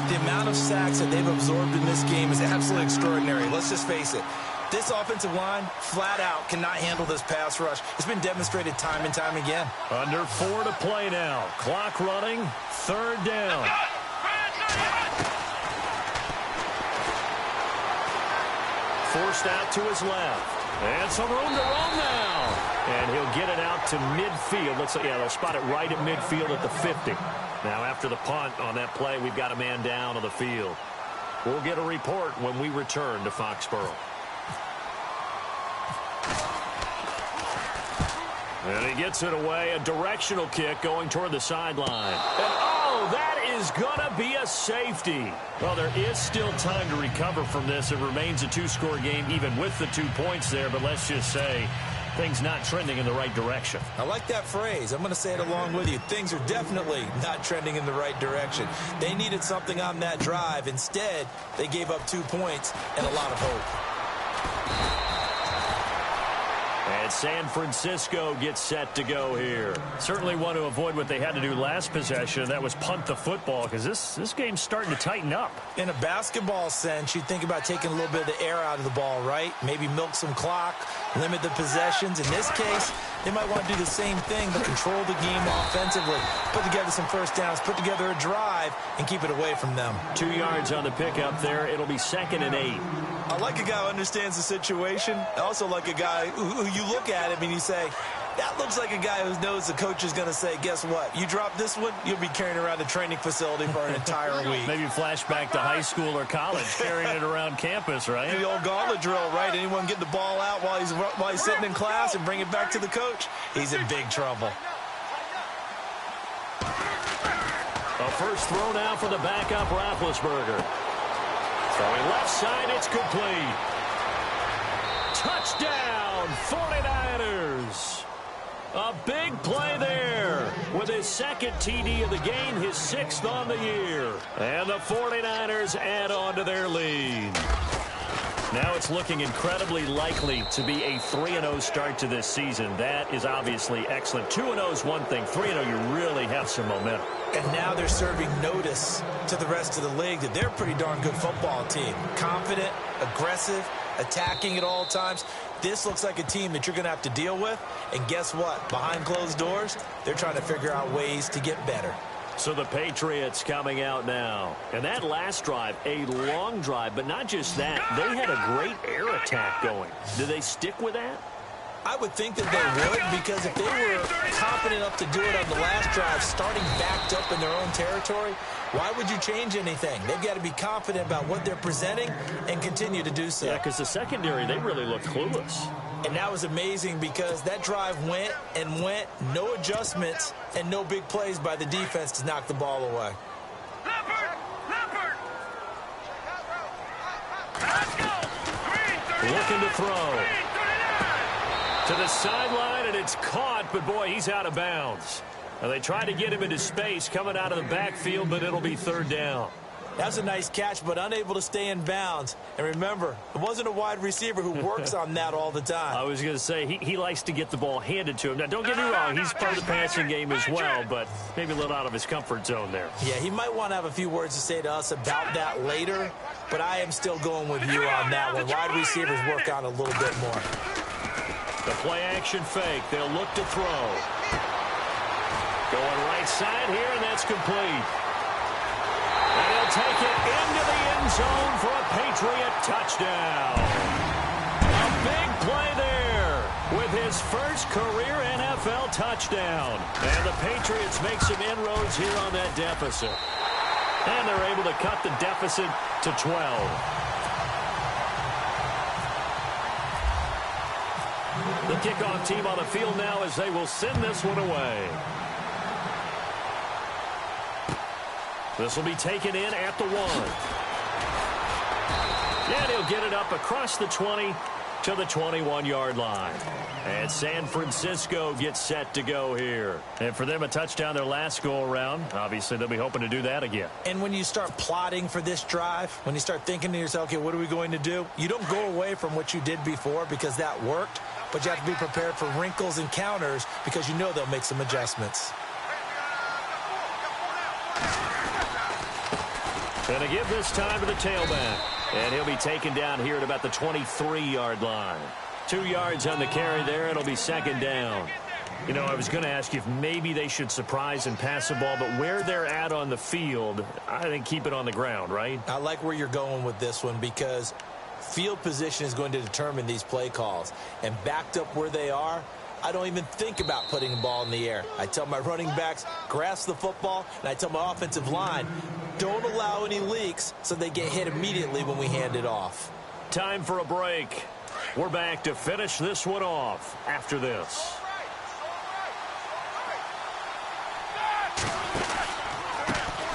The amount of sacks that they've absorbed in this game is absolutely extraordinary. Let's just face it. This offensive line, flat out, cannot handle this pass rush. It's been demonstrated time and time again. Under 4 to play now. Clock running. 3rd down. Forced out to his left. And some room to roam now. And he'll get it out to midfield. Looks like, yeah, they'll spot it right at midfield at the 50. Now, after the punt on that play, we've got a man down on the field. We'll get a report when we return to Foxborough. And he gets it away. A directional kick going toward the sideline. And, oh, that is going to be a safety. Well, there is still time to recover from this. It remains a 2-score game even with the 2 points there. But let's just say things not trending in the right direction. I like that phrase. I'm going to say it along with you. Things are definitely not trending in the right direction. They needed something on that drive. Instead, they gave up 2 points and a lot of hope. And San Francisco gets set to go here. Certainly want to avoid what they had to do last possession. That was punt the football, because this game's starting to tighten up. In a basketball sense, you think about taking a little bit of the air out of the ball, right? Maybe milk some clock, limit the possessions. In this case, they might want to do the same thing, but control the game offensively. Put together some first downs, put together a drive, and keep it away from them. 2 yards on the pickup there. It'll be 2nd and 8. I like a guy who understands the situation. I also like a guy who you look at him and you say, that looks like a guy who knows the coach is going to say, guess what? You drop this one, you'll be carrying around the training facility for an entire week. Maybe flashback to high school or college, carrying it around campus, right? The old gauntlet drill, right? Anyone get the ball out while he's sitting in class and bring it back to the coach? He's in big trouble. A first throw now for the backup Roethlisberger. Throwing left side, it's complete. Touchdown, 49ers. A big play there with his 2nd TD of the game, his 6th on the year. And the 49ers add on to their lead. Now it's looking incredibly likely to be a 3-0 start to this season. That is obviously excellent. 2-0 is one thing. 3-0, you really have some momentum. And now they're serving notice to the rest of the league that they're a pretty darn good football team. Confident, aggressive, attacking at all times. This looks like a team that you're going to have to deal with. And guess what? Behind closed doors, they're trying to figure out ways to get better. So the Patriots coming out now. And that last drive, a long drive, but not just that. They had a great air attack going. Do they stick with that? I would think that they would, because if they were confident enough to do it on the last drive, starting backed up in their own territory, why would you change anything? They've got to be confident about what they're presenting and continue to do so. Yeah, because the secondary, they really looked clueless. And that was amazing because that drive went and went, no adjustments, and no big plays by the defense to knock the ball away. Looking to throw. To the sideline, and it's caught, but boy, he's out of bounds. Now, they tried to get him into space coming out of the backfield, but it'll be 3rd down. That's a nice catch, but unable to stay in bounds. And remember, it wasn't a wide receiver who works on that all the time. I was going to say, he likes to get the ball handed to him. Now, don't get me wrong, he's part of the passing game as well, but maybe a little out of his comfort zone there. Yeah, he might want to have a few words to say to us about that later, but I am still going with you on that one. Wide receivers work on a little bit more. The play-action fake. They'll look to throw. Going right side here, and that's complete. And he'll take it into the end zone for a Patriot touchdown. A big play there with his first career NFL touchdown. And the Patriots make some inroads here on that deficit. And they're able to cut the deficit to 12. The kickoff team on the field now as they will send this one away. This will be taken in at the 1. And he'll get it up across the 20 to the 21-yard line. And San Francisco gets set to go here. And for them, a touchdown their last go-around. Obviously, they'll be hoping to do that again. And when you start plotting for this drive, when you start thinking to yourself, okay, what are we going to do? You don't go away from what you did before because that worked, but you have to be prepared for wrinkles and counters because you know they'll make some adjustments. Going to give this time to the tailback. And he'll be taken down here at about the 23-yard line. 2 yards on the carry there. It'll be second down. You know, I was going to ask you if maybe they should surprise and pass the ball, but where they're at on the field, I think keep it on the ground, right? I like where you're going with this one because field position is going to determine these play calls. And backed up where they are, I don't even think about putting the ball in the air. I tell my running backs, grasp the football, and I tell my offensive line, don't allow any leaks so they get hit immediately when we hand it off. Time for a break. We're back to finish this one off after this.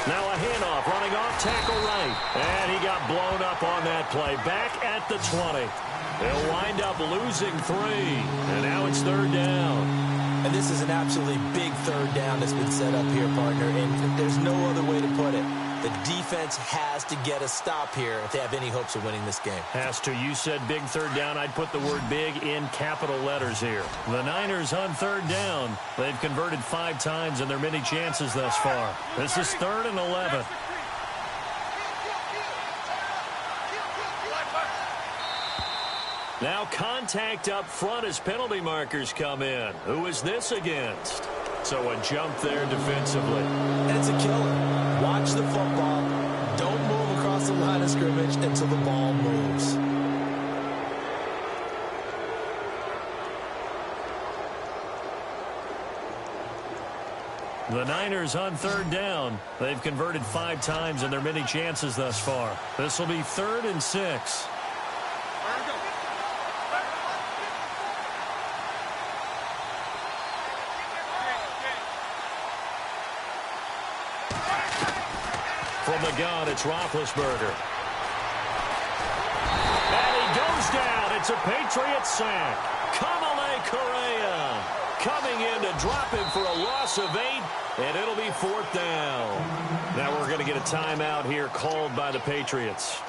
Now a handoff, running off, tackle right. And he got blown up on that play. Back at the 20. They'll wind up losing 3. And now it's third down. And this is an absolutely big third down that's been set up here, partner. And there's no other way to put it. The defense has to get a stop here if they have any hopes of winning this game. Has to. You said big third down. I'd put the word big in capital letters here. The Niners on third down. They've converted 5 times in their many chances thus far. This is 3rd and 11. Now contact up front as penalty markers come in. Who is this against? So a jump there defensively. And it's a killer. Watch the football. Don't move across the line of scrimmage until the ball moves. The Niners on third down. They've converted 5 times in their many chances thus far. This will be 3rd and 6. From the gun, it's Roethlisberger. And he goes down. It's a Patriot sack. Kamale Correa coming in to drop him for a loss of 8, and it'll be 4th down. Now we're going to get a timeout here called by the Patriots.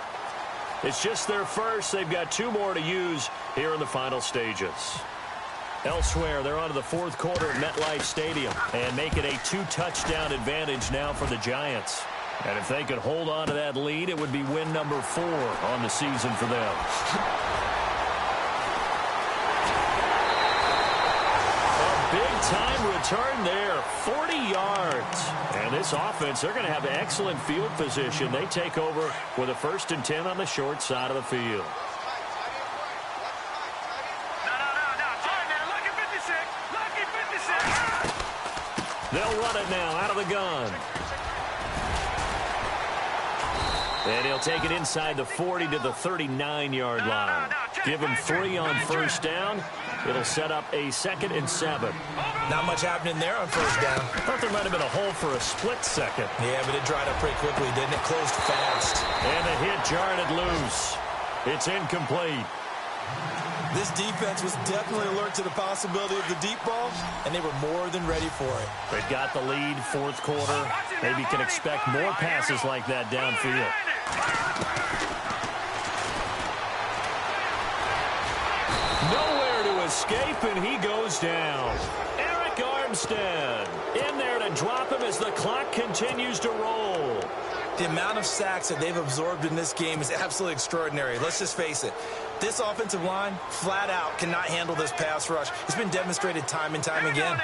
It's just their first. They've got 2 more to use here in the final stages. Elsewhere, they're on to the 4th quarter at MetLife Stadium and make it a 2-touchdown advantage now for the Giants. And if they could hold on to that lead, it would be win number 4 on the season for them. A big-time return there, 40 yards. And this offense, they're going to have excellent field position. They take over with a 1st and 10 on the short side of the field. They'll run it now out of the gun. And he'll take it inside the 40 to the 39-yard line. Give him 3 on 1st down. It'll set up a 2nd and 7. Not much happening there on 1st down. Thought there might have been a hole for a split second. Yeah, but it dried up pretty quickly, didn't it? Closed fast. And the hit jarred it loose. It's incomplete. This defense was definitely alert to the possibility of the deep ball, and they were more than ready for it. They've got the lead, 4th quarter. Maybe can expect more passes like that downfield. Nowhere to escape, and he goes down. Eric Armstead in there to drop him as the clock continues to roll. The amount of sacks that they've absorbed in this game is absolutely extraordinary. Let's just face it. This offensive line, flat out, cannot handle this pass rush. It's been demonstrated time and time again.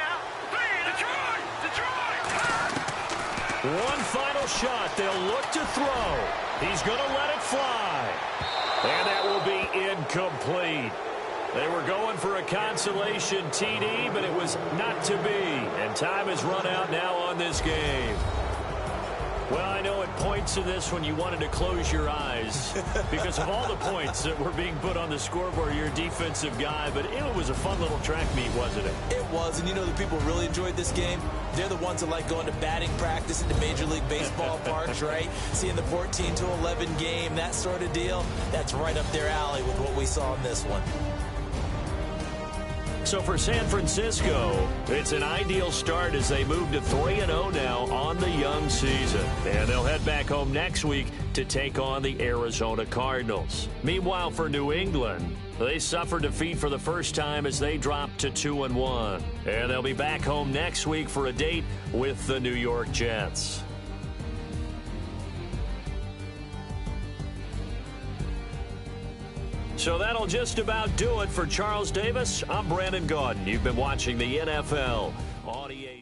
One final shot. They'll look to throw. He's going to let it fly. And that will be incomplete. They were going for a consolation TD, but it was not to be. And time has run out now on this game. Well, I know at points in this when you wanted to close your eyes because of all the points that were being put on the scoreboard, you're a defensive guy, but it was a fun little track meet, wasn't it? It was, and you know the people really enjoyed this game? They're the ones that like going to batting practice at the Major League Baseball parks, right? Seeing the 14-11 game, that sort of deal, that's right up their alley with what we saw in this one. So for San Francisco, it's an ideal start as they move to 3-0 now on the young season. And they'll head back home next week to take on the Arizona Cardinals. Meanwhile, for New England, they suffered defeat for the first time as they dropped to 2-1. And they'll be back home next week for a date with the New York Jets. So that'll just about do it for Charles Davis. I'm Brandon Gaudin. You've been watching the NFL on EA.